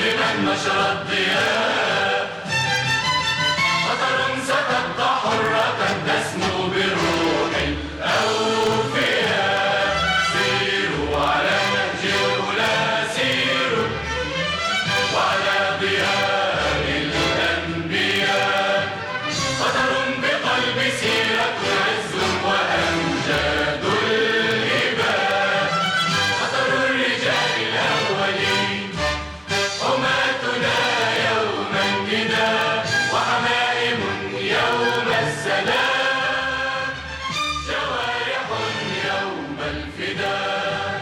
بمن نشر الضياء، قطر ستبقى حرة تسمو بالروح الأوفياء. سيروا على نهج الأولى، سيروا وعلى ضياء الأنبياء. قطر بقلب سيرة عز وأمجاد الهباء. قطر الرجال الأولين، حماتنا يوم النداء، وحمائم يوم السلام، جوارح يوم الفداء.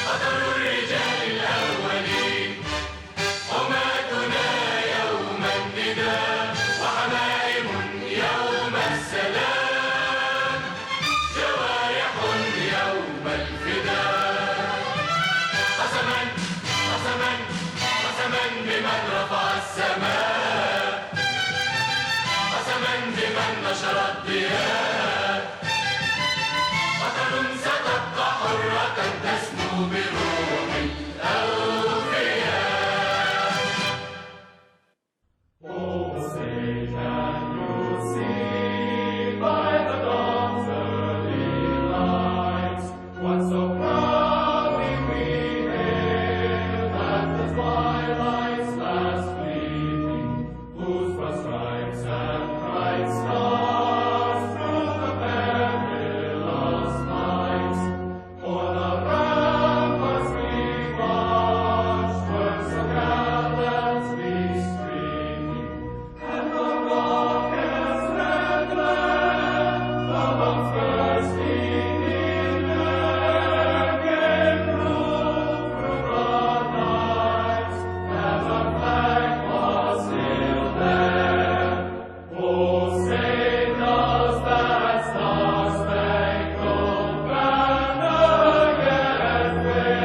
قطر الرجال الأولين، حماتنا يوم النداء، وحمائم يوم السلام، جوارح يوم الفداء. قسما قسما قسما بمن رفع السماء، قسما بمن نشر الضياء. قطر ستبقى حرة تسمو بروح الأوفياء. Oh, say can you see by the dawn's early light what so proudly we hailed at the twilight's last gleaming, whose first stripes and bright stars through the perilous night o'er the ramparts we watched were so gallantly streaming, and the rocket's red glare, the bombs bursting in air, gave proof through the night that our flag was still there. Oh, say does that star-spangled banner yet wave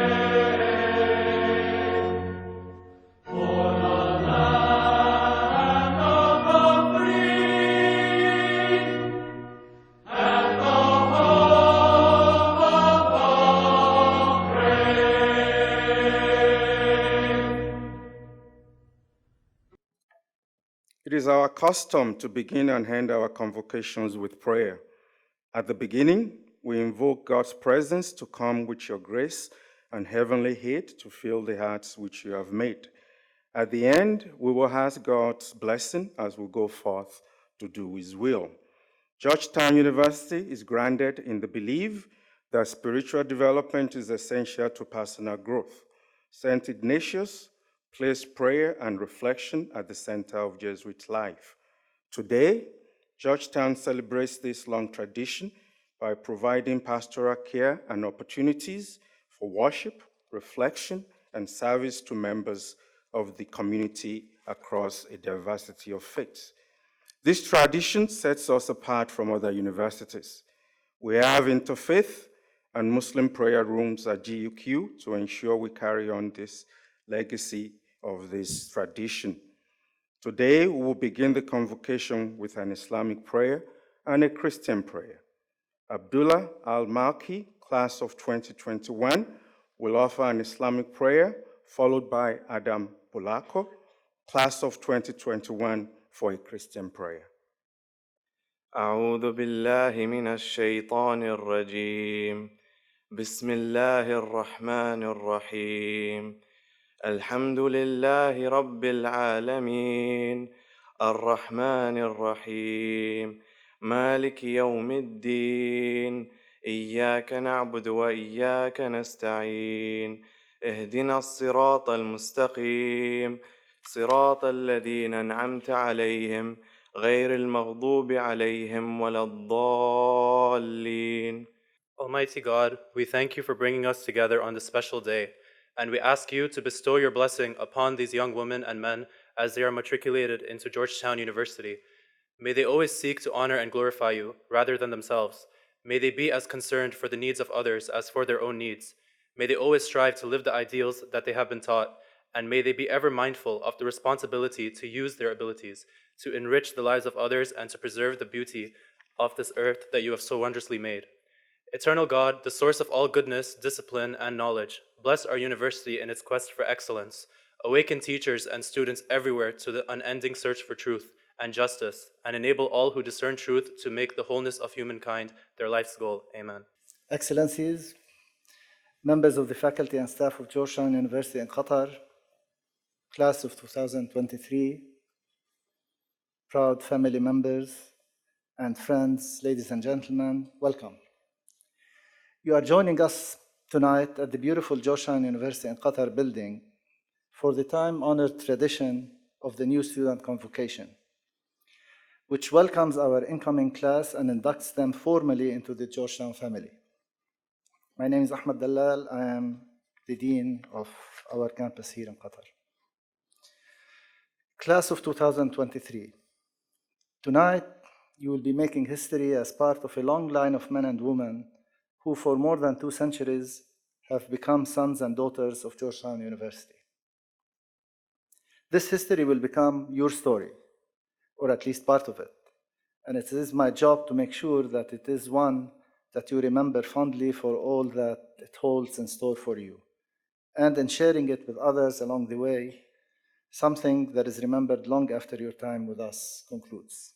for the land of the free and the home of the brave? It is our custom to begin and end our convocations with prayer. At the beginning, we invoke God's presence to come with your grace and heavenly aid to fill the hearts which you have made. At the end, we will ask God's blessing as we go forth to do his will. Georgetown University is grounded in the belief that spiritual development is essential to personal growth. St. Ignatius placed prayer and reflection at the center of Jesuit life. Today, Georgetown celebrates this long tradition by providing pastoral care and opportunities for worship, reflection, and service to members of the community across a diversity of faiths. This tradition sets us apart from other universities. We have interfaith and Muslim prayer rooms at GUQ to ensure we carry on this legacy of this tradition. Today, we will begin the convocation with an Islamic prayer and a Christian prayer. Abdullah Al-Malki, class of 2021, will offer an Islamic prayer, followed by Adam Polako, class of 2021, for a Christian prayer. أعوذ بالله من الشيطان الرجيم. بسم الله الرحمن الرحيم. الحمد لله رب العالمين الرحمن الرحيم مالك يوم الدين إياك نعبد وإياك نستعين اهدنا الصراط المستقيم صراط الذين أنعمت عليهم غير المغضوب عليهم ولا الضالين. Almighty God, we thank you for bringing us together on this special day, and we ask you to bestow your blessing upon these young women and men as they are matriculated into Georgetown University. May they always seek to honor and glorify you rather than themselves. May they be as concerned for the needs of others as for their own needs. May they always strive to live the ideals that they have been taught, and may they be ever mindful of the responsibility to use their abilities to enrich the lives of others and to preserve the beauty of this earth that you have so wondrously made. Eternal God, the source of all goodness, discipline, and knowledge, bless our university in its quest for excellence. Awaken teachers and students everywhere to the unending search for truth and justice, and enable all who discern truth to make the wholeness of humankind their life's goal. Amen. Excellencies, members of the faculty and staff of Georgetown University in Qatar, class of 2023, proud family members and friends, ladies and gentlemen, welcome. You are joining us tonight at the beautiful Georgetown University in Qatar building for the time-honored tradition of the new student convocation, which welcomes our incoming class and inducts them formally into the Georgetown family. My name is Ahmed Dalal. I am the dean of our campus here in Qatar. Class of 2023. Tonight, you will be making history as part of a long line of men and women who for more than 2 centuries have become sons and daughters of Georgetown University. This history will become your story, or at least part of it. And it is my job to make sure that it is one that you remember fondly for all that it holds in store for you. And in sharing it with others along the way, something that is remembered long after your time with us concludes.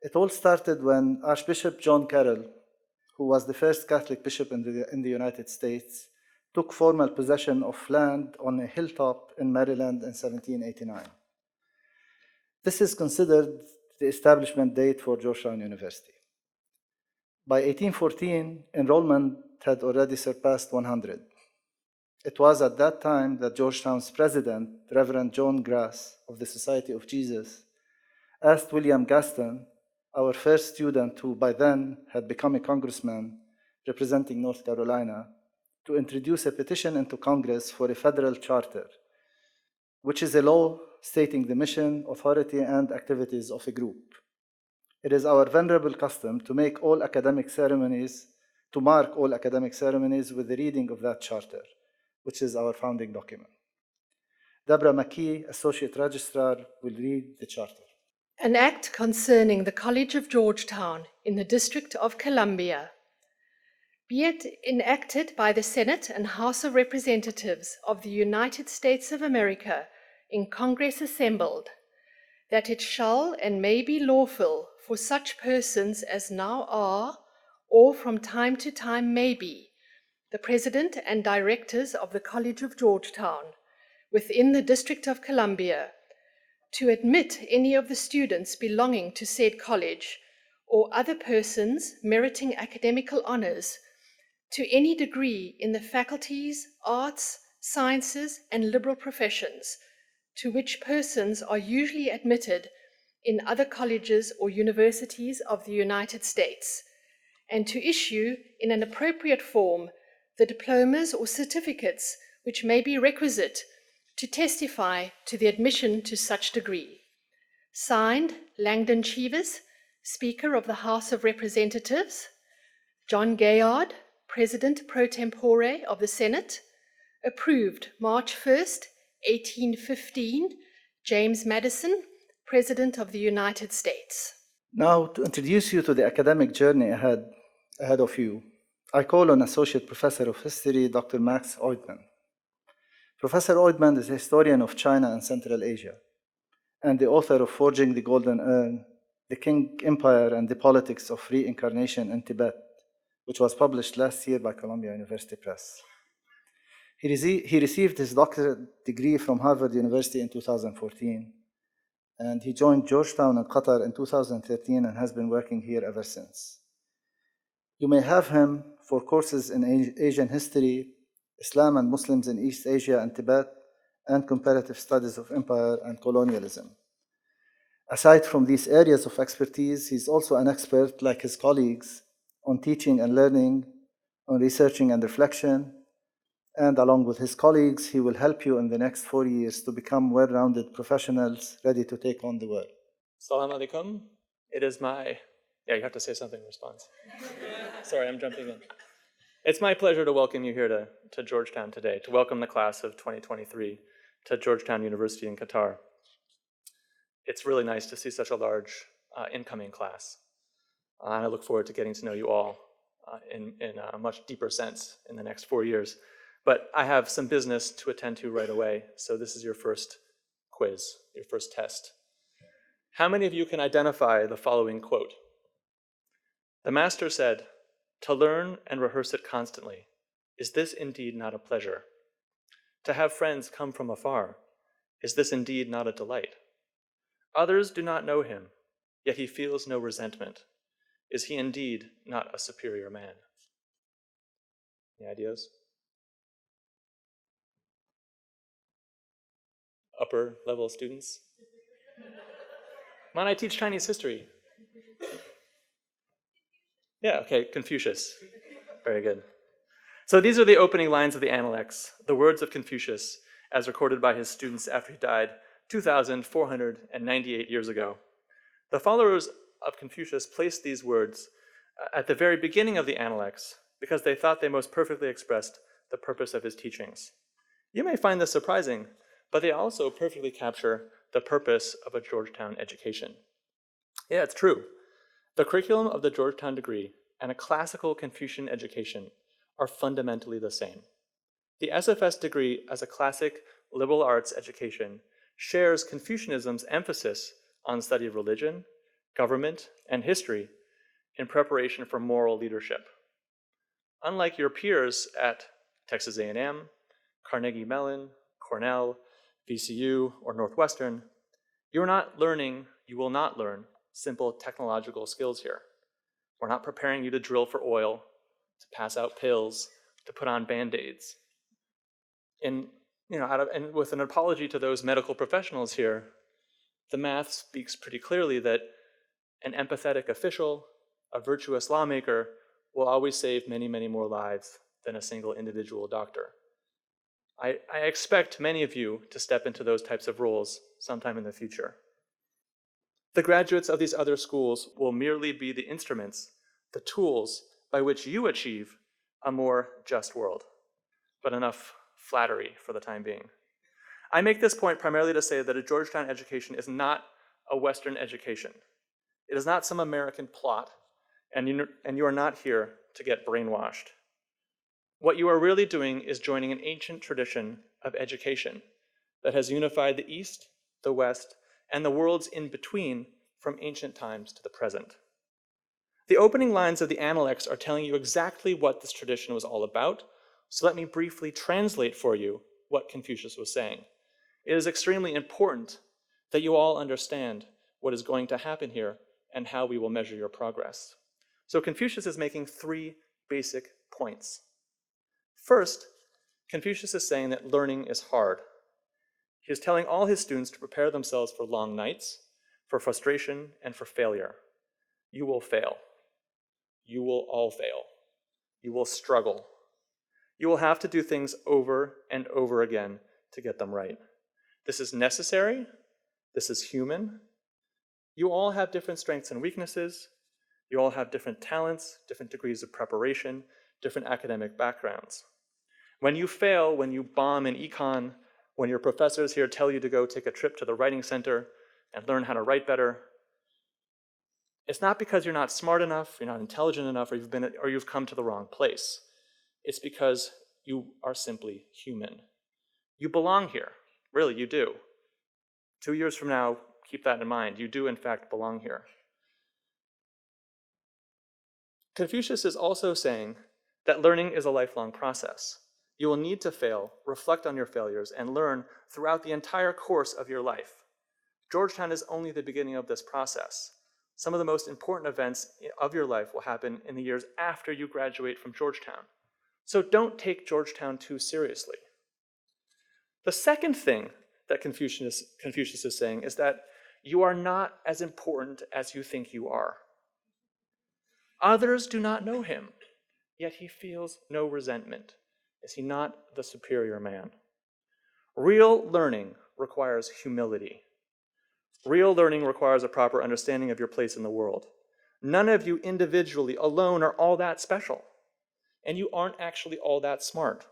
It all started when Archbishop John Carroll, who was the first Catholic bishop in the United States, took formal possession of land on a hilltop in Maryland in 1789. This is considered the establishment date for Georgetown University. By 1814, enrollment had already surpassed 100. It was at that time that Georgetown's president, Reverend John Grass of the Society of Jesus, asked William Gaston, our first student who by then had become a congressman representing North Carolina, to introduce a petition into Congress for a federal charter, which is a law stating the mission, authority, and activities of a group. It is our venerable custom to mark all academic ceremonies with the reading of that charter, which is our founding document. Deborah McKee, Associate Registrar, will read the charter. An act concerning the College of Georgetown in the District of Columbia. Be it enacted by the Senate and House of Representatives of the United States of America in Congress assembled, that it shall and may be lawful for such persons as now are, or from time to time may be, the President and Directors of the College of Georgetown within the District of Columbia, to admit any of the students belonging to said college or other persons meriting academical honors to any degree in the faculties, arts, sciences, and liberal professions to which persons are usually admitted in other colleges or universities of the United States, and to issue in an appropriate form the diplomas or certificates which may be requisite to testify to the admission to such degree. Signed, Langdon Cheevers, Speaker of the House of Representatives, John Gayard, President pro tempore of the Senate. Approved March 1st, 1815, James Madison, President of the United States. Now, to introduce you to the academic journey ahead of you, I call on Associate Professor of History, Dr. Max Oidman. Professor Oidman is a historian of China and Central Asia, and the author of Forging the Golden Urn, The Qing Empire and the Politics of Reincarnation in Tibet, which was published last year by Columbia University Press. He received his doctorate degree from Harvard University in 2014, and he joined Georgetown in Qatar in 2013 and has been working here ever since. You may have him for courses in Asian history, Islam and Muslims in East Asia and Tibet, and comparative studies of empire and colonialism. Aside from these areas of expertise, he's also an expert, like his colleagues, on teaching and learning, on researching and reflection, and along with his colleagues, he will help you in the next 4 years to become well-rounded professionals ready to take on the world. Assalamu alaikum. It is my, you have to say something in response. Sorry, I'm jumping in. It's my pleasure to welcome you here to Georgetown today, to welcome the class of 2023 to Georgetown University in Qatar. It's really nice to see such a large incoming class. And I look forward to getting to know you all in a much deeper sense in the next 4 years. But I have some business to attend to right away, so this is your first quiz, your first test. How many of you can identify the following quote? The master said, "To learn and rehearse it constantly, is this indeed not a pleasure? To have friends come from afar, is this indeed not a delight? Others do not know him, yet he feels no resentment. Is he indeed not a superior man?" Any ideas? Upper level students? Come on, I teach Chinese history. Yeah, okay, Confucius. Very good. So these are the opening lines of the Analects, the words of Confucius, as recorded by his students after he died 2,498 years ago. The followers of Confucius placed these words at the very beginning of the Analects because they thought they most perfectly expressed the purpose of his teachings. You may find this surprising, but they also perfectly capture the purpose of a Georgetown education. Yeah, it's true. The curriculum of the Georgetown degree and a classical Confucian education are fundamentally the same. The SFS degree as a classic liberal arts education shares Confucianism's emphasis on study of religion, government, and history in preparation for moral leadership. Unlike your peers at Texas A&M, Carnegie Mellon, Cornell, VCU, or Northwestern, you will not learn simple technological skills here. We're not preparing you to drill for oil, to pass out pills, to put on Band-Aids. And with an apology to those medical professionals here, the math speaks pretty clearly that an empathetic official, a virtuous lawmaker, will always save many, many more lives than a single individual doctor. I expect many of you to step into those types of roles sometime in the future. The graduates of these other schools will merely be the instruments, the tools by which you achieve a more just world. But enough flattery for the time being. I make this point primarily to say that a Georgetown education is not a Western education. It is not some American plot, and you are not here to get brainwashed. What you are really doing is joining an ancient tradition of education that has unified the East, the West, and the worlds in between from ancient times to the present. The opening lines of the Analects are telling you exactly what this tradition was all about, so let me briefly translate for you what Confucius was saying. It is extremely important that you all understand what is going to happen here and how we will measure your progress. So Confucius is making three basic points. First, Confucius is saying that learning is hard. He is telling all his students to prepare themselves for long nights, for frustration, and for failure. You will fail. You will all fail. You will struggle. You will have to do things over and over again to get them right. This is necessary. This is human. You all have different strengths and weaknesses. You all have different talents, different degrees of preparation, different academic backgrounds. When you fail, when you bomb in econ, when your professors here tell you to go take a trip to the writing center and learn how to write better, it's not because you're not smart enough, you're not intelligent enough, or you've come to the wrong place. It's because you are simply human. You belong here. Really, you do. 2 years from now, keep that in mind. You do, in fact, belong here. Confucius is also saying that learning is a lifelong process. You will need to fail, reflect on your failures, and learn throughout the entire course of your life. Georgetown is only the beginning of this process. Some of the most important events of your life will happen in the years after you graduate from Georgetown. So don't take Georgetown too seriously. The second thing that Confucius is saying is that you are not as important as you think you are. Others do not know him, yet he feels no resentment. Is he not the superior man? Real learning requires humility. Real learning requires a proper understanding of your place in the world. None of you individually, alone, are all that special, and you aren't actually all that smart.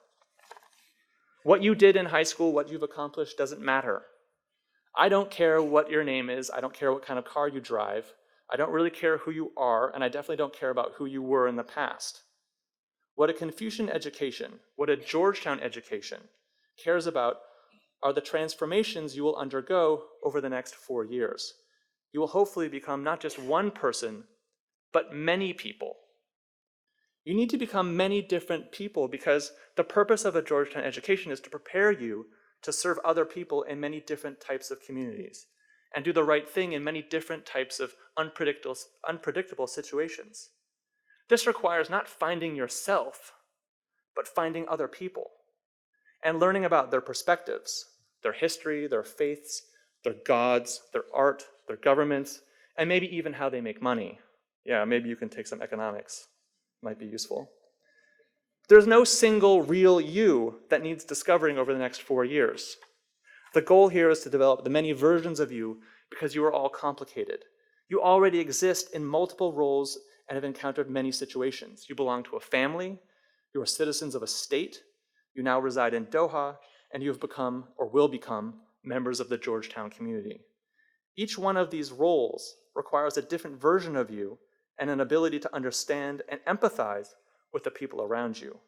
What you did in high school, what you've accomplished, doesn't matter. I don't care what your name is. I don't care what kind of car you drive. I don't really care who you are, and I definitely don't care about who you were in the past. What a Confucian education, what a Georgetown education cares about are the transformations you will undergo over the next 4 years. You will hopefully become not just one person, but many people. You need to become many different people because the purpose of a Georgetown education is to prepare you to serve other people in many different types of communities and do the right thing in many different types of unpredictable situations. This requires not finding yourself, but finding other people and learning about their perspectives, their history, their faiths, their gods, their art, their governments, and maybe even how they make money. Yeah, maybe you can take some economics. Might be useful. There's no single real you that needs discovering over the next 4 years. The goal here is to develop the many versions of you because you are all complicated. You already exist in multiple roles and have encountered many situations. You belong to a family, you are citizens of a state, you now reside in Doha, and you have become, or will become, members of the Georgetown community. Each one of these roles requires a different version of you and an ability to understand and empathize with the people around you.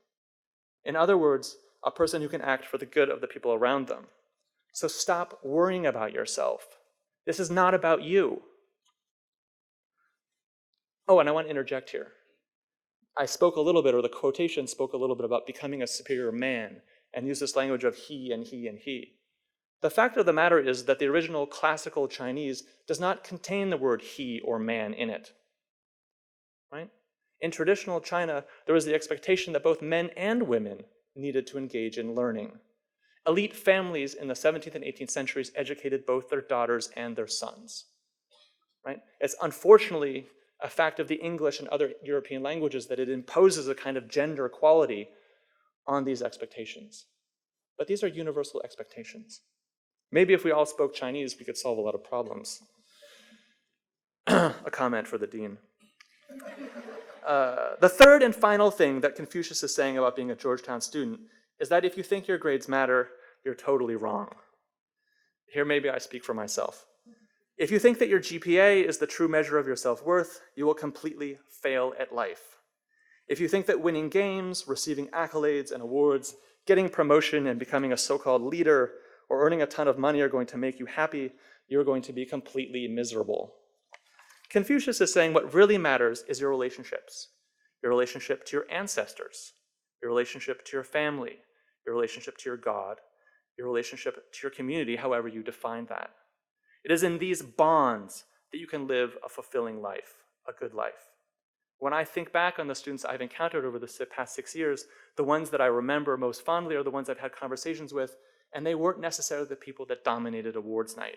In other words, a person who can act for the good of the people around them. So stop worrying about yourself. This is not about you. Oh, and I want to interject here. I spoke a little bit, or the quotation spoke a little bit about becoming a superior man and used this language of he and he and he. The fact of the matter is that the original classical Chinese does not contain the word he or man in it. Right? In traditional China, there was the expectation that both men and women needed to engage in learning. Elite families in the 17th and 18th centuries educated both their daughters and their sons. Right? It's unfortunately a fact of the English and other European languages that it imposes a kind of gender equality on these expectations. But these are universal expectations. Maybe if we all spoke Chinese, we could solve a lot of problems. A comment for the dean. The third and final thing that Confucius is saying about being a Georgetown student is that if you think your grades matter, you're totally wrong. Here maybe I speak for myself. If you think that your GPA is the true measure of your self-worth, you will completely fail at life. If you think that winning games, receiving accolades and awards, getting promotion and becoming a so-called leader, or earning a ton of money are going to make you happy, you're going to be completely miserable. Confucius is saying what really matters is your relationships. Your relationship to your ancestors, your relationship to your family, your relationship to your God, your relationship to your community, however you define that. It is in these bonds that you can live a fulfilling life, a good life. When I think back on the students I've encountered over the past 6 years, the ones that I remember most fondly are the ones I've had conversations with, and they weren't necessarily the people that dominated awards night.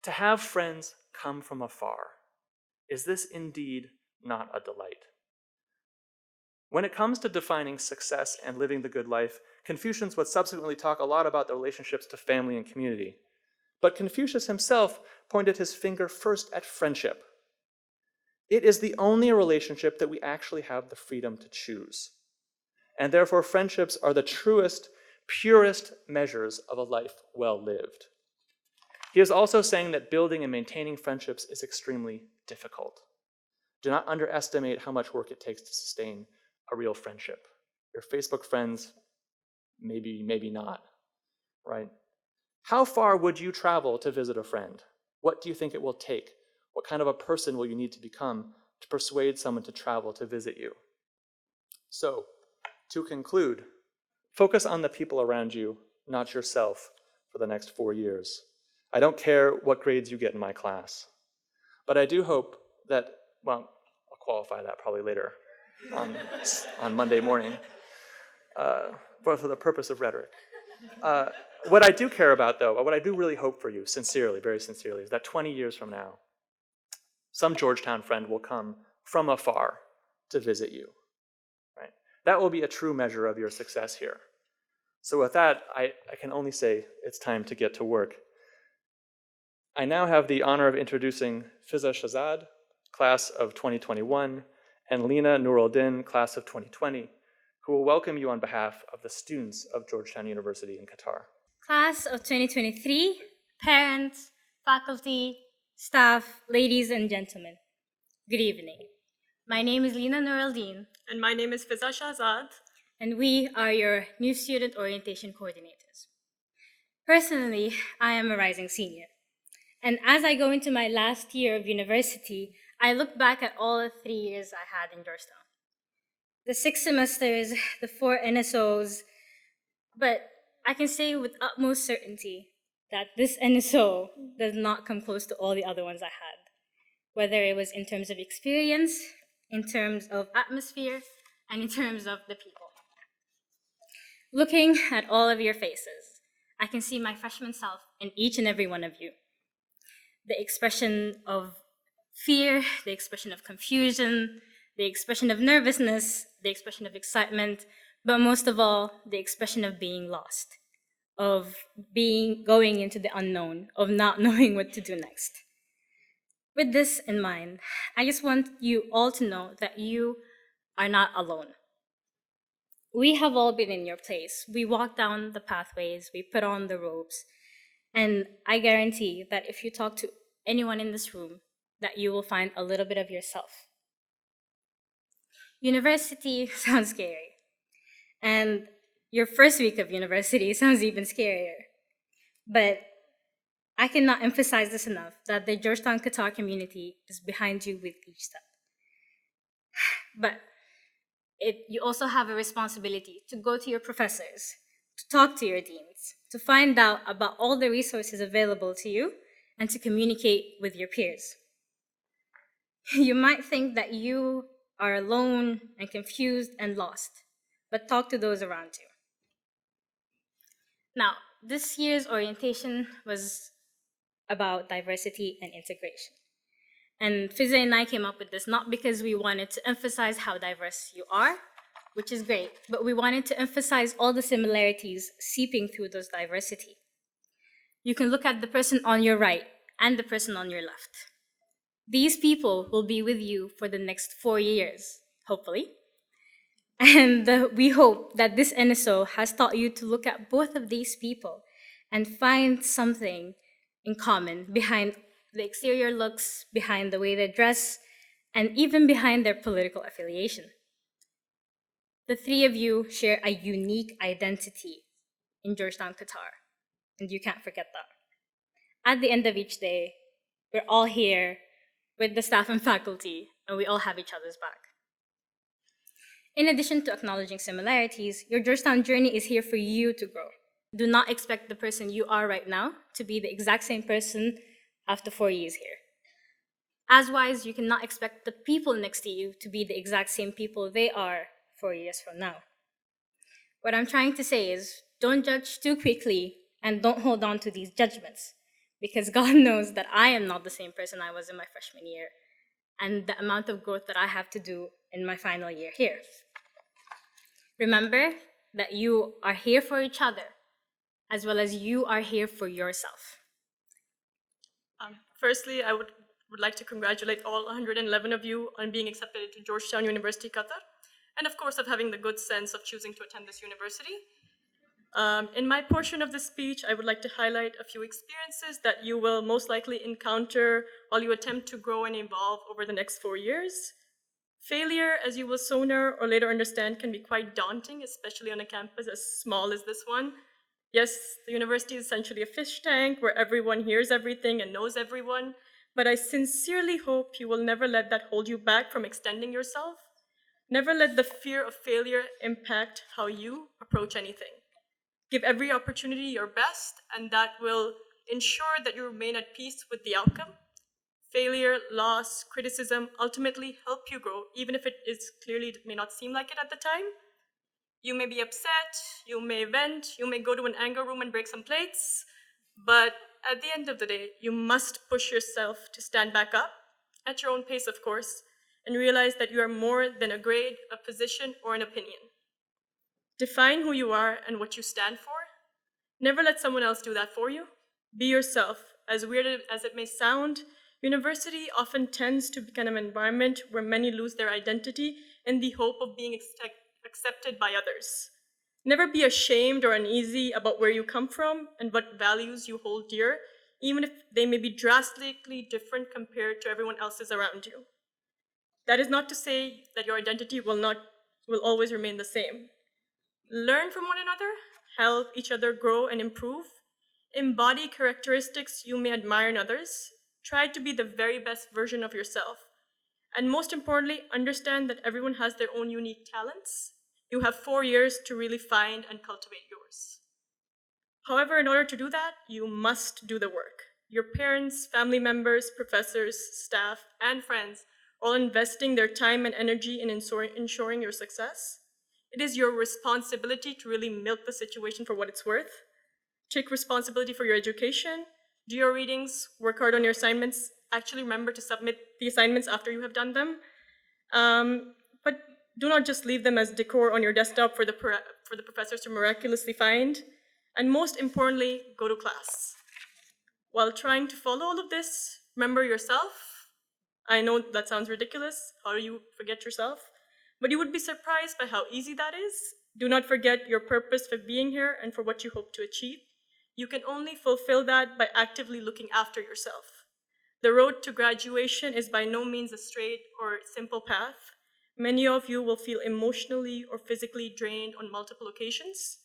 To have friends come from afar, is this indeed not a delight? When it comes to defining success and living the good life, Confucians would subsequently talk a lot about the relationships to family and community. But Confucius himself pointed his finger first at friendship. It is the only relationship that we actually have the freedom to choose. And therefore, friendships are the truest, purest measures of a life well lived. He is also saying that building and maintaining friendships is extremely difficult. Do not underestimate how much work it takes to sustain a real friendship. Your Facebook friends, maybe not, right? How far would you travel to visit a friend? What do you think it will take? What kind of a person will you need to become to persuade someone to travel to visit you? So, to conclude, focus on the people around you, not yourself, for the next 4 years. I don't care what grades you get in my class, but I do hope that, well, I'll qualify that probably later on Monday morning, but for the purpose of rhetoric. What I do care about, though, what I do really hope for you, sincerely, very sincerely, is that 20 years from now, some Georgetown friend will come from afar to visit you. Right? That will be a true measure of your success here. So with that, I can only say it's time to get to work. I now have the honor of introducing Fiza Shahzad, class of 2021, and Lina Nuruddin, class of 2020, who will welcome you on behalf of the students of Georgetown University in Qatar. Class of 2023, parents, faculty, staff, ladies and gentlemen, good evening. My name is Lina Nooraldeen, And my name is Fiza Shahzad. and we are your new student orientation coordinators. Personally, I am a rising senior. And as I go into my last year of university, I look back at all the 3 years I had in Georgetown. The 6 semesters, the 4 NSOs, but I can say with utmost certainty that this NSO does not come close to all the other ones I had, whether it was in terms of experience, in terms of atmosphere, and in terms of the people. Looking at all of your faces, I can see my freshman self in each and every one of you. The expression of fear, the expression of confusion, the expression of nervousness, the expression of excitement, but most of all, the expression of being lost, of going into the unknown, of not knowing what to do next. With this in mind, I just want you all to know that you are not alone. We have all been in your place. We walk down the pathways, we put on the robes, and I guarantee that if you talk to anyone in this room, that you will find a little bit of yourself. University sounds scary, and your first week of university sounds even scarier. But I cannot emphasize this enough, that the Georgetown Qatar community is behind you with each step. But you also have a responsibility to go to your professors, to talk to your deans, to find out about all the resources available to you, and to communicate with your peers. You might think that you are alone and confused and lost, but talk to those around you. Now, this year's orientation was about diversity and integration. And Fiza and I came up with this not because we wanted to emphasize how diverse you are, which is great, but we wanted to emphasize all the similarities seeping through those diversity. You can look at the person on your right and the person on your left. These people will be with you for the next 4 years, hopefully. And we hope that this NSO has taught you to look at both of these people and find something in common behind the exterior looks, behind the way they dress, and even behind their political affiliation. The 3 of you share a unique identity in Georgetown, Qatar, and you can't forget that. At the end of each day, we're all here with the staff and faculty, and we all have each other's back. In addition to acknowledging similarities, your Georgetown journey is here for you to grow. Do not expect the person you are right now to be the exact same person after 4 years here. As wise, you cannot expect the people next to you to be the exact same people they are 4 years from now. What I'm trying to say is, don't judge too quickly and don't hold on to these judgments, because God knows that I am not the same person I was in my freshman year, and the amount of growth that I have to do in my final year here. Remember that you are here for each other, as well as you are here for yourself. Firstly, I would like to congratulate all 111 of you on being accepted into Georgetown University, Qatar, and of course of having the good sense of choosing to attend this university. In my portion of this speech, I would like to highlight a few experiences that you will most likely encounter while you attempt to grow and evolve over the next 4 years. Failure, as you will sooner or later understand, can be quite daunting, especially on a campus as small as this one. Yes, the university is essentially a fish tank where everyone hears everything and knows everyone, but I sincerely hope you will never let that hold you back from extending yourself. Never let the fear of failure impact how you approach anything. Give every opportunity your best, and that will ensure that you remain at peace with the outcome. Failure, loss, criticism ultimately help you grow, even if it may not seem like it at the time. You may be upset, you may vent, you may go to an anger room and break some plates, but at the end of the day, you must push yourself to stand back up, at your own pace, of course, and realize that you are more than a grade, a position, or an opinion. Define who you are and what you stand for. Never let someone else do that for you. Be yourself. As weird as it may sound, university often tends to become an environment where many lose their identity in the hope of being accepted by others. Never be ashamed or uneasy about where you come from and what values you hold dear, even if they may be drastically different compared to everyone else's around you. That is not to say that your identity will always remain the same. Learn from one another, help each other grow and improve, embody characteristics you may admire in others, try to be the very best version of yourself, and most importantly, understand that everyone has their own unique talents. You have 4 years to really find and cultivate yours. However, in order to do that, you must do the work. Your parents, family members, professors, staff, and friends are all investing their time and energy in ensuring your success. It is your responsibility to really milk the situation for what it's worth. Take responsibility for your education, do your readings, work hard on your assignments. Actually remember to submit the assignments after you have done them. But do not just leave them as decor on your desktop for the professors to miraculously find. And most importantly, go to class. While trying to follow all of this, remember yourself. I know that sounds ridiculous. How do you forget yourself? But you would be surprised by how easy that is. Do not forget your purpose for being here and for what you hope to achieve. You can only fulfill that by actively looking after yourself. The road to graduation is by no means a straight or simple path. Many of you will feel emotionally or physically drained on multiple occasions.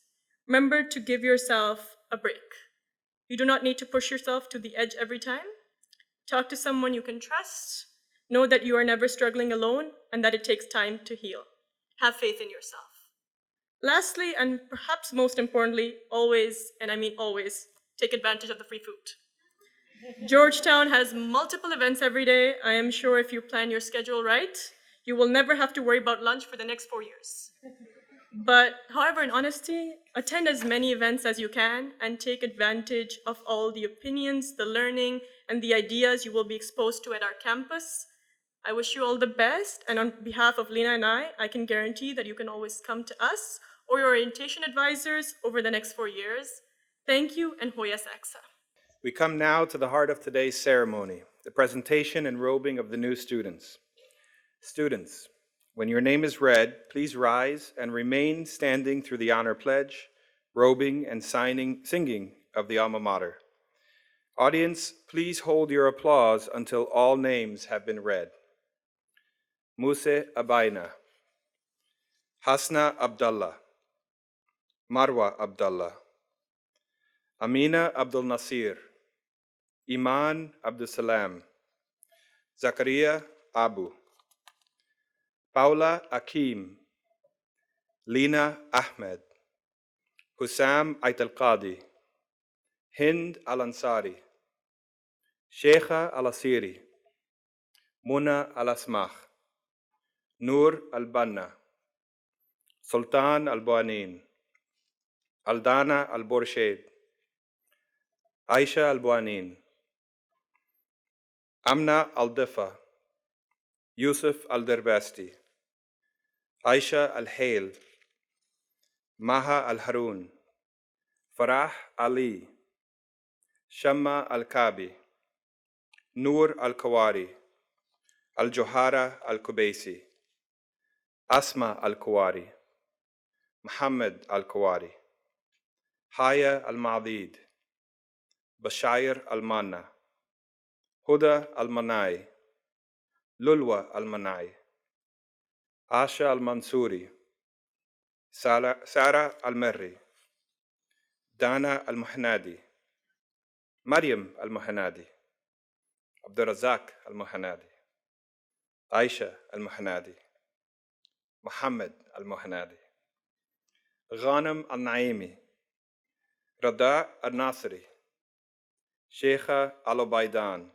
Remember to give yourself a break. You do not need to push yourself to the edge every time. Talk to someone you can trust. Know that you are never struggling alone and that it takes time to heal. Have faith in yourself. Lastly, and perhaps most importantly, always, and I mean always, take advantage of the free food. Georgetown has multiple events every day. I am sure if you plan your schedule right, you will never have to worry about lunch for the next 4 years. But however, in honesty, attend as many events as you can and take advantage of all the opinions, the learning, and the ideas you will be exposed to at our campus. I wish you all the best, and on behalf of Lena and I can guarantee that you can always come to us or your orientation advisors over the next 4 years. Thank you, and Hoya Saksa. We come now to the heart of today's ceremony, the presentation and robing of the new students. Students, when your name is read, please rise and remain standing through the honor pledge, robing, and singing of the alma mater. Audience, please hold your applause until all names have been read. Muse Abaina, Hasna Abdullah, Marwa Abdullah, Amina Abdul Nasir, Iman Abdul Salam, Zakaria Abu, Paula Akim, Lina Ahmed, Hussam Ait Al-Qadi, Hind Al-Ansari, Sheikha Al-Asiri, Muna Al-Asmah, Noor Al-Banna, Sultan Al-Buanin, Aldana Al-Borshed, Aisha Al-Buanin, Amna Al-Difa, Yusuf Al-Derbasti, Aisha Al-Hail, Maha Al-Harun, Farah Ali, Shamma Al-Kabi, Noor Al-Kawari, Al-Johara Al-Kubaisi, Asma Al-Kuwari, Muhammad Al-Kuwari, Haya Al-Ma'adid, Bashair Al-Manna, Huda Al-Manai, Lulwa Al-Manai, Asha Al-Mansuri, Sarah Al-Merri, Dana Al-Muhanadi, Maryam Al-Muhanadi, Abdurazak Al-Muhanadi, Aisha Al-Muhanadi, Muhammad Al-Muhanadi, Ghanem Al-Naimi, Rada Al-Nasri, Sheikha Al-Ubaidan,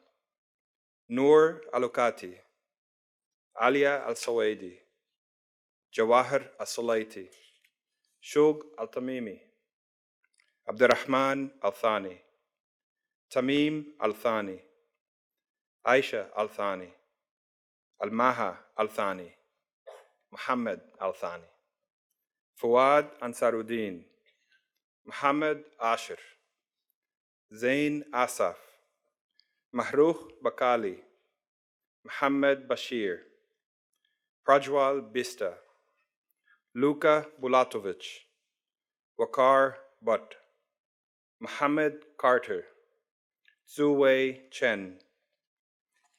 Noor Al-Ukati, Alia Al-Sawaidi, Jawahir Al-Sulaiti, Shug Al-Tamimi, Abdurrahman Al-Thani, Tamim Al-Thani, Aisha Al-Thani, Al-Maha Al-Thani, Muhammad Al-Thani, Fuad Ansaruddin, Muhammad Ashir, Zain Asaf, Mahrukh Bakali, Muhammad Bashir, Prajwal Bista, Luka Bulatovich, Wakar Butt, Muhammad Carter, Zuwei Chen,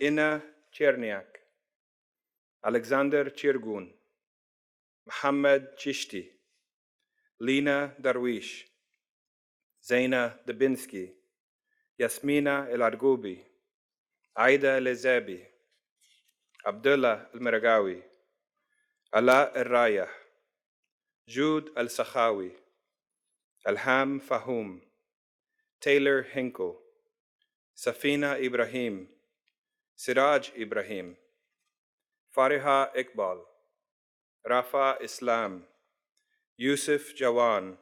Ina Cherniak, Alexander Chirgun, Muhammad Chishti, Lena Darwish, Zaina Dubinsky, Yasmina El Argubi, Aida Lezabi, Abdullah Al Miragawi, Ala Al Rayah, Jude Al Sakhawi, Alham Fahum, Taylor Hinkle, Safina Ibrahim, Siraj Ibrahim, Fariha Iqbal, Rafa Islam, Yusuf Jawan,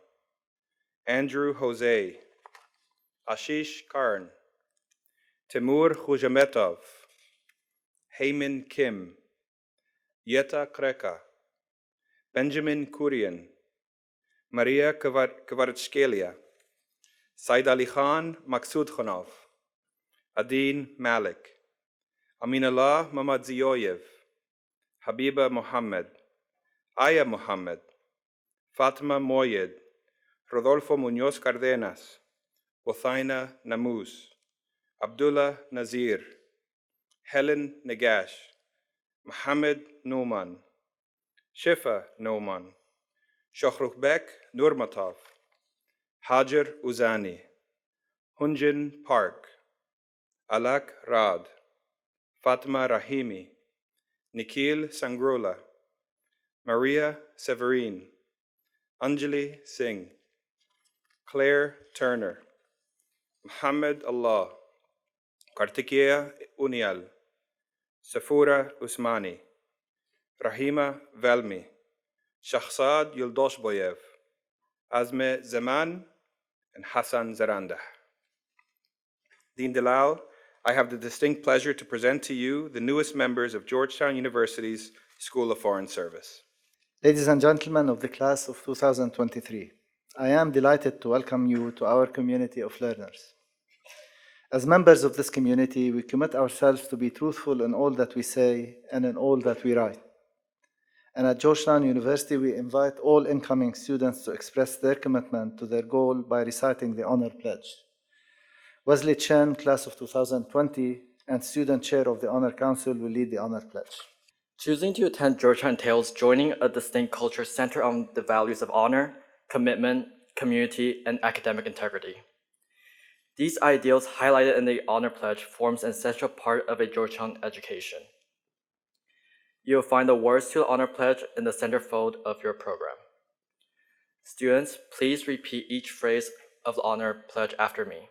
Andrew Jose, Ashish Karn, Timur Khujametov, Heyman Kim, Yeta Kreka, Benjamin Kurian, Maria Kvaratskhelia, Said Ali Khan Maksud Khanov, Adin Malik, Aminullah Mamadzioyev, Habiba Mohammed, Aya Mohammed, Fatima Moyed, Rodolfo Munoz Cardenas, Wathaina Namuz, Abdullah Nazir, Helen Negash, Mohammed Nouman, Shifa Nouman, Shokhrukbek Nurmatov, Hajar Uzani, Hunjin Park, Alak Rad, Fatima Rahimi, Nikhil Sangrola, Maria Severin, Anjali Singh, Claire Turner, Muhammad Allah, Kartikeya Unial, Safura Usmani, Rahima Velmi, Shahzad Yuldoshboyev, Azme Zaman, and Hassan Zarandah. Dean Dalal, I have the distinct pleasure to present to you the newest members of Georgetown University's School of Foreign Service. Ladies and gentlemen of the class of 2023, I am delighted to welcome you to our community of learners. As members of this community, we commit ourselves to be truthful in all that we say and in all that we write. And at Georgetown University, we invite all incoming students to express their commitment to their goal by reciting the Honor Pledge. Wesley Chen, class of 2020, and student chair of the Honor Council will lead the Honor Pledge. Choosing to attend Georgetown entails joining a distinct culture centered on the values of honor, commitment, community, and academic integrity. These ideals highlighted in the Honor Pledge forms an essential part of a Georgetown education. You will find the words to the Honor Pledge in the centerfold of your program. Students, please repeat each phrase of the Honor Pledge after me.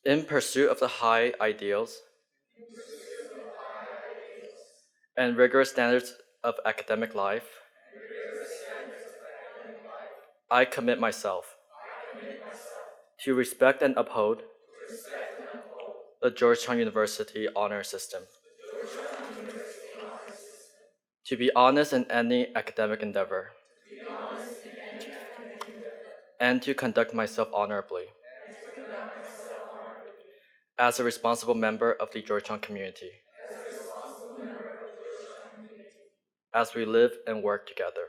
In pursuit of the high ideals and rigorous standards of academic life, I commit myself to respect and uphold the Georgetown University honor system, to be honest in any academic endeavor, and to conduct myself honorably as a responsible member of the Georgetown community, as we live and work together.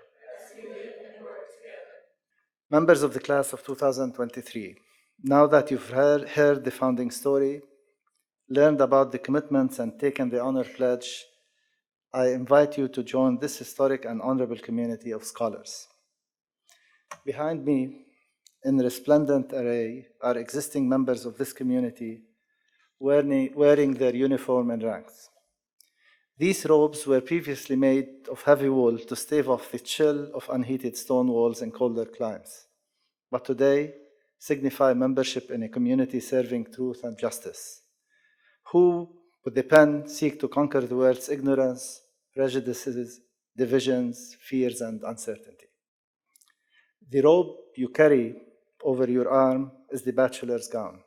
Members of the class of 2023, now that you've heard the founding story, learned about the commitments, and taken the Honor Pledge, I invite you to join this historic and honorable community of scholars. Behind me, in resplendent array, are existing members of this community wearing their uniform and ranks. These robes were previously made of heavy wool to stave off the chill of unheated stone walls in colder climes, but today signify membership in a community serving truth and justice, who, with the pen, seek to conquer the world's ignorance, prejudices, divisions, fears, and uncertainty. The robe you carry over your arm is the bachelor's gown.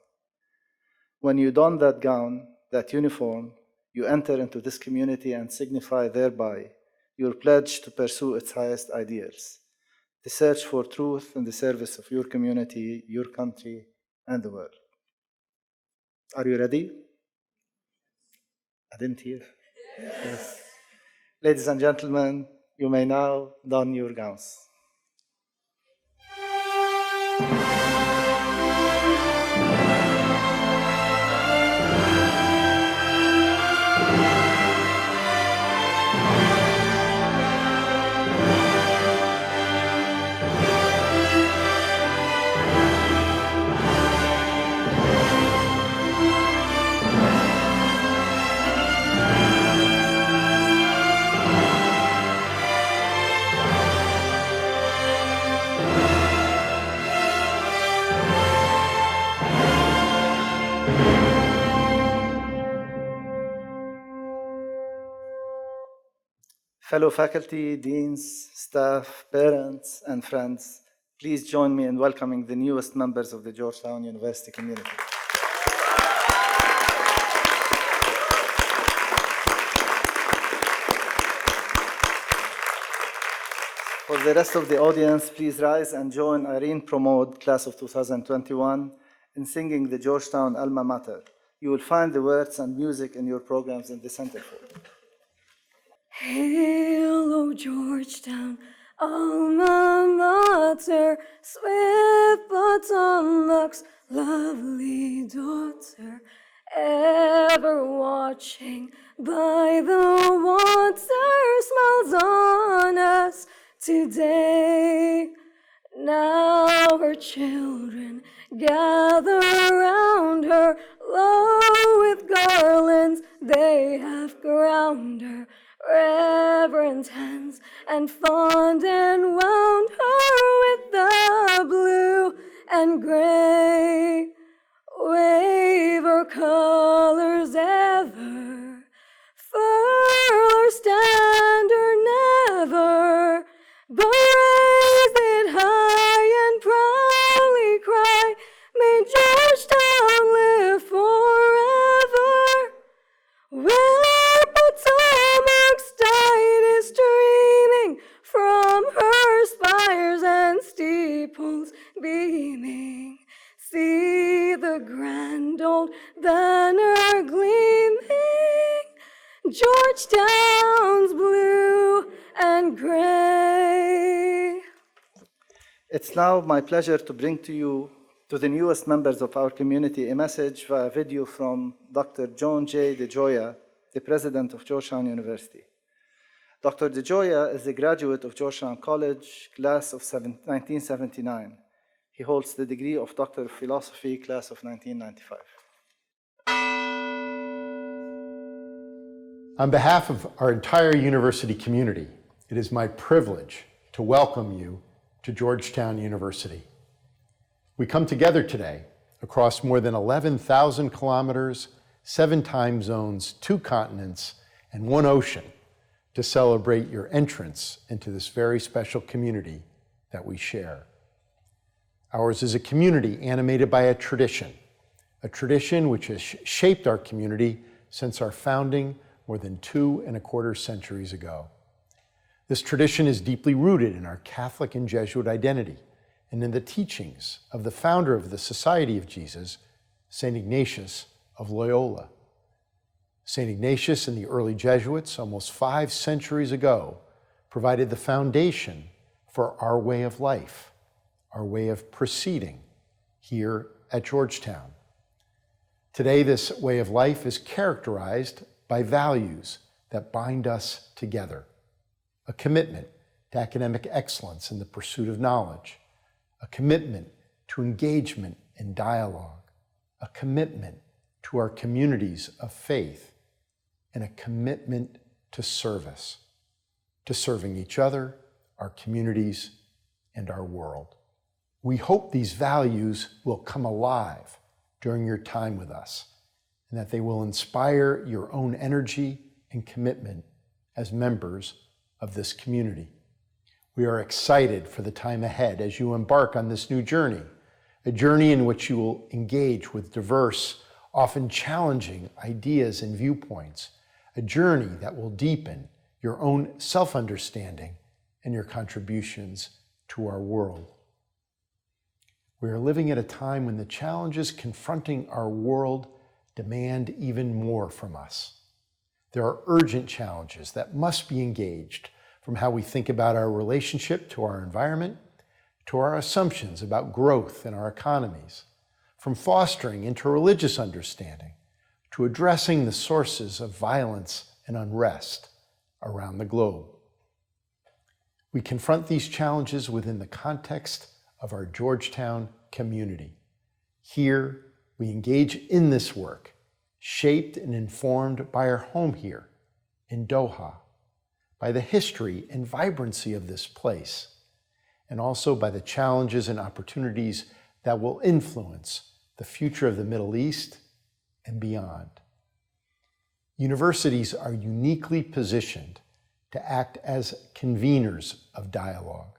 When you don that gown, that uniform, you enter into this community and signify thereby your pledge to pursue its highest ideals, the search for truth in the service of your community, your country, and the world. Are you ready? I didn't hear. Yes. Ladies and gentlemen, you may now don your gowns. Fellow faculty, deans, staff, parents, and friends, please join me in welcoming the newest members of the Georgetown University community. For the rest of the audience, please rise and join Irene Pramod, class of 2021, in singing the Georgetown Alma Mater. You will find the words and music in your programs in the centerfold. Hail, O Georgetown, alma mater, swift Potomac's lovely daughter, ever watching by the water, smiles on us today. Now her children gather round her, low with garlands they have crowned her. Reverent hands and fond and wound her with the blue and gray. Wave her colors ever, furl her standard never, but raise it high and proudly cry, may Georgetown live forever. Where Potomac's tide is streaming from her spires and steeples beaming, see the grand old banner gleaming, Georgetown's blue and gray. It's now my pleasure to bring to the newest members of our community, a message via video from Dr. John J. DeGioia, the president of Georgetown University. Dr. DeGioia is a graduate of Georgetown College, class of 1979. He holds the degree of Doctor of Philosophy, class of 1995. On behalf of our entire university community, it is my privilege to welcome you to Georgetown University. We come together today across more than 11,000 kilometers, 7 time zones, 2 continents, and 1 ocean to celebrate your entrance into this very special community that we share. Ours is a community animated by a tradition which has shaped our community since our founding more than 2¼ centuries ago. This tradition is deeply rooted in our Catholic and Jesuit identity and in the teachings of the founder of the Society of Jesus, St. Ignatius of Loyola. St. Ignatius and the early Jesuits, almost 5 centuries ago, provided the foundation for our way of life, our way of proceeding here at Georgetown. Today, this way of life is characterized by values that bind us together. A commitment to academic excellence in the pursuit of knowledge, a commitment to engagement and dialogue, a commitment to our communities of faith, and a commitment to service, to serving each other, our communities, and our world. We hope these values will come alive during your time with us, and that they will inspire your own energy and commitment as members of this community. We are excited for the time ahead as you embark on this new journey, a journey in which you will engage with diverse, often challenging ideas and viewpoints, a journey that will deepen your own self-understanding and your contributions to our world. We are living at a time when the challenges confronting our world demand even more from us. There are urgent challenges that must be engaged, from how we think about our relationship to our environment, to our assumptions about growth in our economies, from fostering interreligious understanding, to addressing the sources of violence and unrest around the globe. We confront these challenges within the context of our Georgetown community. Here, we engage in this work, shaped and informed by our home here in Doha, by the history and vibrancy of this place, and also by the challenges and opportunities that will influence the future of the Middle East and beyond. Universities are uniquely positioned to act as conveners of dialogue,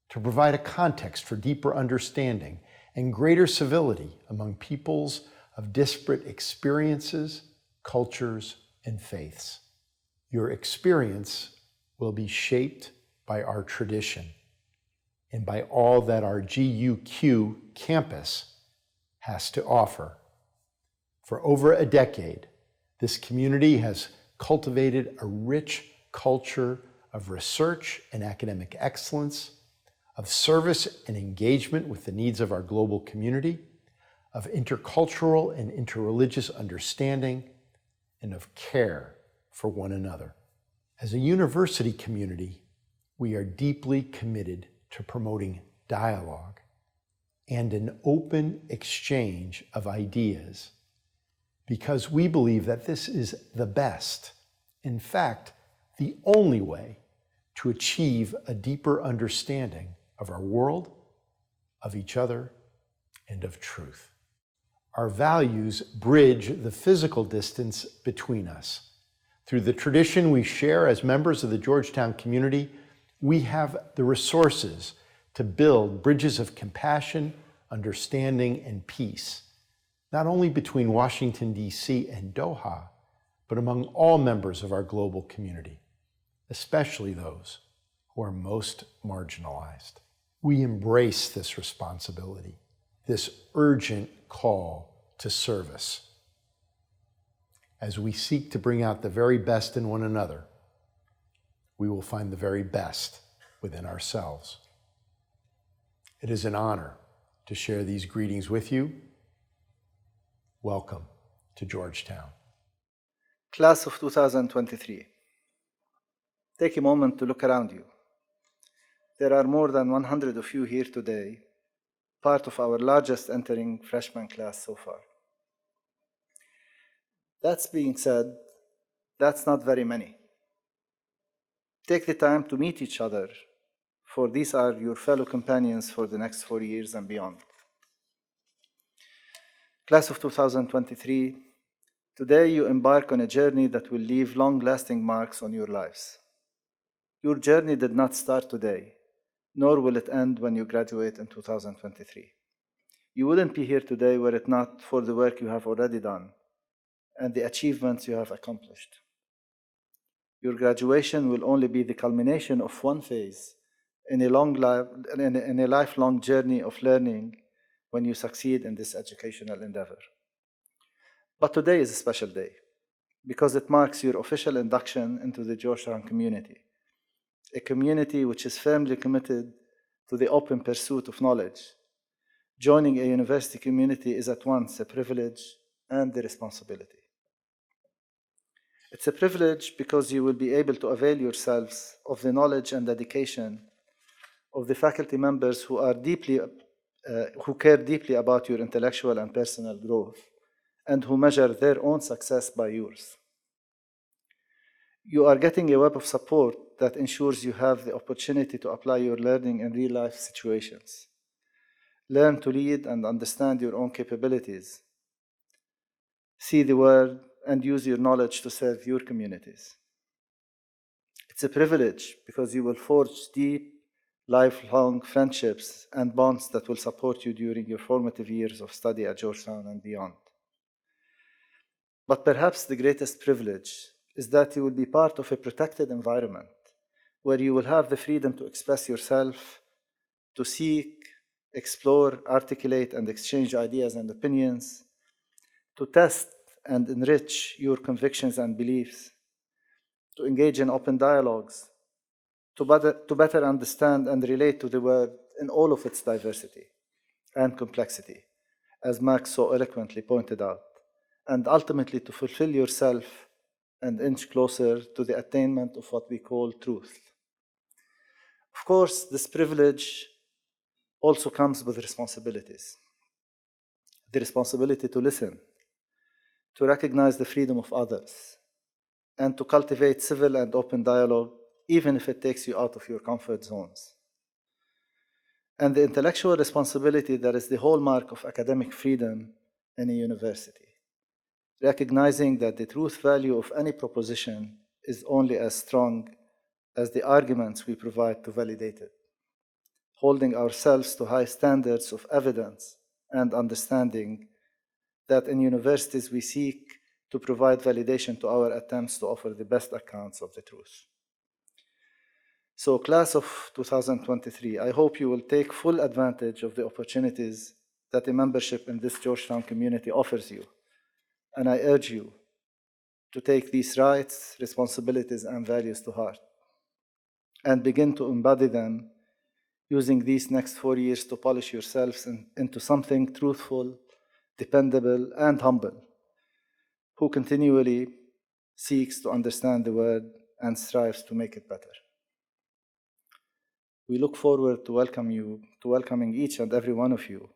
to provide a context for deeper understanding and greater civility among peoples of disparate experiences, cultures, and faiths. Your experience will be shaped by our tradition and by all that our GUQ campus has to offer. For over a decade, this community has cultivated a rich culture of research and academic excellence, of service and engagement with the needs of our global community, of intercultural and interreligious understanding, and of care for one another. As a university community, we are deeply committed to promoting dialogue and an open exchange of ideas because we believe that this is the best, in fact, the only way to achieve a deeper understanding of our world, of each other, and of truth. Our values bridge the physical distance between us. Through the tradition we share as members of the Georgetown community, we have the resources to build bridges of compassion, understanding, and peace, not only between Washington, D.C. and Doha, but among all members of our global community, especially those who are most marginalized. We embrace this responsibility, this urgent call to service, as we seek to bring out the very best in one another. We will find the very best within ourselves. It is an honor to share these greetings with you. Welcome to Georgetown. Class of 2023, take a moment to look around you. There are more than 100 of you here today, part of our largest entering freshman class so far. That being said, that's not very many. Take the time to meet each other, for these are your fellow companions for the next 4 years and beyond. Class of 2023, today you embark on a journey that will leave long-lasting marks on your lives. Your journey did not start today, nor will it end when you graduate in 2023. You wouldn't be here today were it not for the work you have already done and the achievements you have accomplished. Your graduation will only be the culmination of one phase in a lifelong journey of learning when you succeed in this educational endeavor. But today is a special day because it marks your official induction into the Georgetown community, a community which is firmly committed to the open pursuit of knowledge. Joining a university community is at once a privilege and a responsibility. It's a privilege because you will be able to avail yourselves of the knowledge and dedication of the faculty members who care deeply about your intellectual and personal growth and who measure their own success by yours. You are getting a web of support that ensures you have the opportunity to apply your learning in real-life situations. Learn to lead and understand your own capabilities. See the world and use your knowledge to serve your communities. It's a privilege because you will forge deep, lifelong friendships and bonds that will support you during your formative years of study at Georgetown and beyond. But perhaps the greatest privilege is that you will be part of a protected environment where you will have the freedom to express yourself, to seek, explore, articulate, and exchange ideas and opinions, to test and enrich your convictions and beliefs, to engage in open dialogues, to better understand and relate to the world in all of its diversity and complexity, as Max so eloquently pointed out, and ultimately to fulfill yourself and inch closer to the attainment of what we call truth. Of course, this privilege also comes with responsibilities. The responsibility to listen, to recognize the freedom of others, and to cultivate civil and open dialogue, even if it takes you out of your comfort zones. And the intellectual responsibility that is the hallmark of academic freedom in a university. recognizing that the truth value of any proposition is only as strong as the arguments we provide to validate it, holding ourselves to high standards of evidence and understanding that in universities we seek to provide validation to our attempts to offer the best accounts of the truth. So, class of 2023, I hope you will take full advantage of the opportunities that a membership in this Georgetown community offers you. And I urge you to take these rights, responsibilities, and values to heart and begin to embody them using these next 4 years to polish yourselves into something truthful, dependable, and humble, who continually seeks to understand the word and strives to make it better. We look forward to welcoming each and every one of you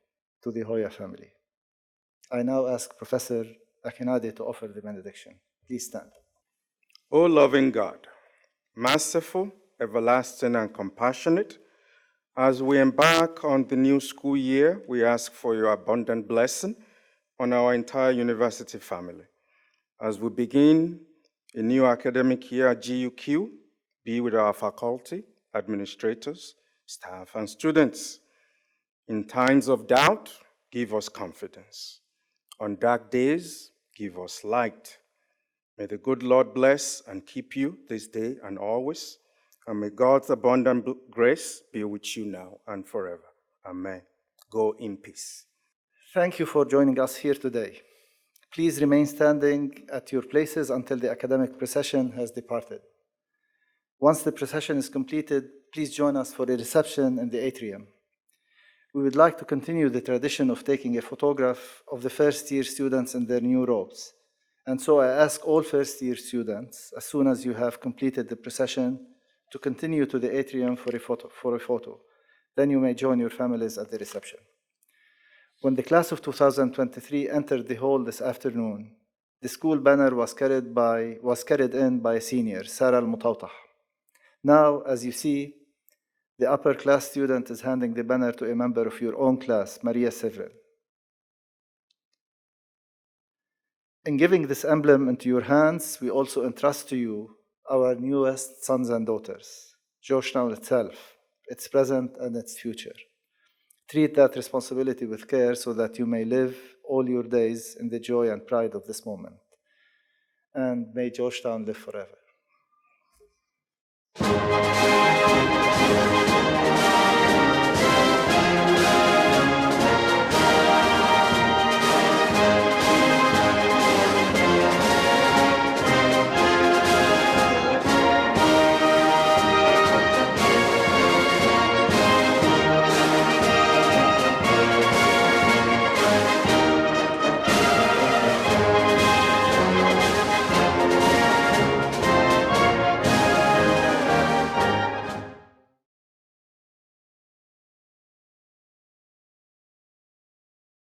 to the Hoya family. I now ask Professor Akinade to offer the benediction. Please stand. O loving God, merciful, everlasting, and compassionate, as we embark on the new school year, we ask for your abundant blessing on our entire university family. As we begin a new academic year at GUQ, be with our faculty, administrators, staff, and students. In times of doubt, give us confidence. On dark days, give us light. May the good Lord bless and keep you this day and always. And may God's abundant grace be with you now and forever. Amen. Go in peace. Thank you for joining us here today. Please remain standing at your places until the academic procession has departed. Once the procession is completed, please join us for a reception in the atrium. We would like to continue the tradition of taking a photograph of the first-year students in their new robes. And so I ask all first-year students, as soon as you have completed the procession, to continue to the atrium for a photo. Then you may join your families at the reception. When the class of 2023 entered the hall this afternoon, the school banner was carried in by a senior, Sarah Al-Mutawtah. Now, as you see, the upper class student is handing the banner to a member of your own class, Maria Severin. In giving this emblem into your hands, we also entrust to you our newest sons and daughters, Georgetown itself, its present and its future. Treat that responsibility with care so that you may live all your days in the joy and pride of this moment. And may Georgetown live forever.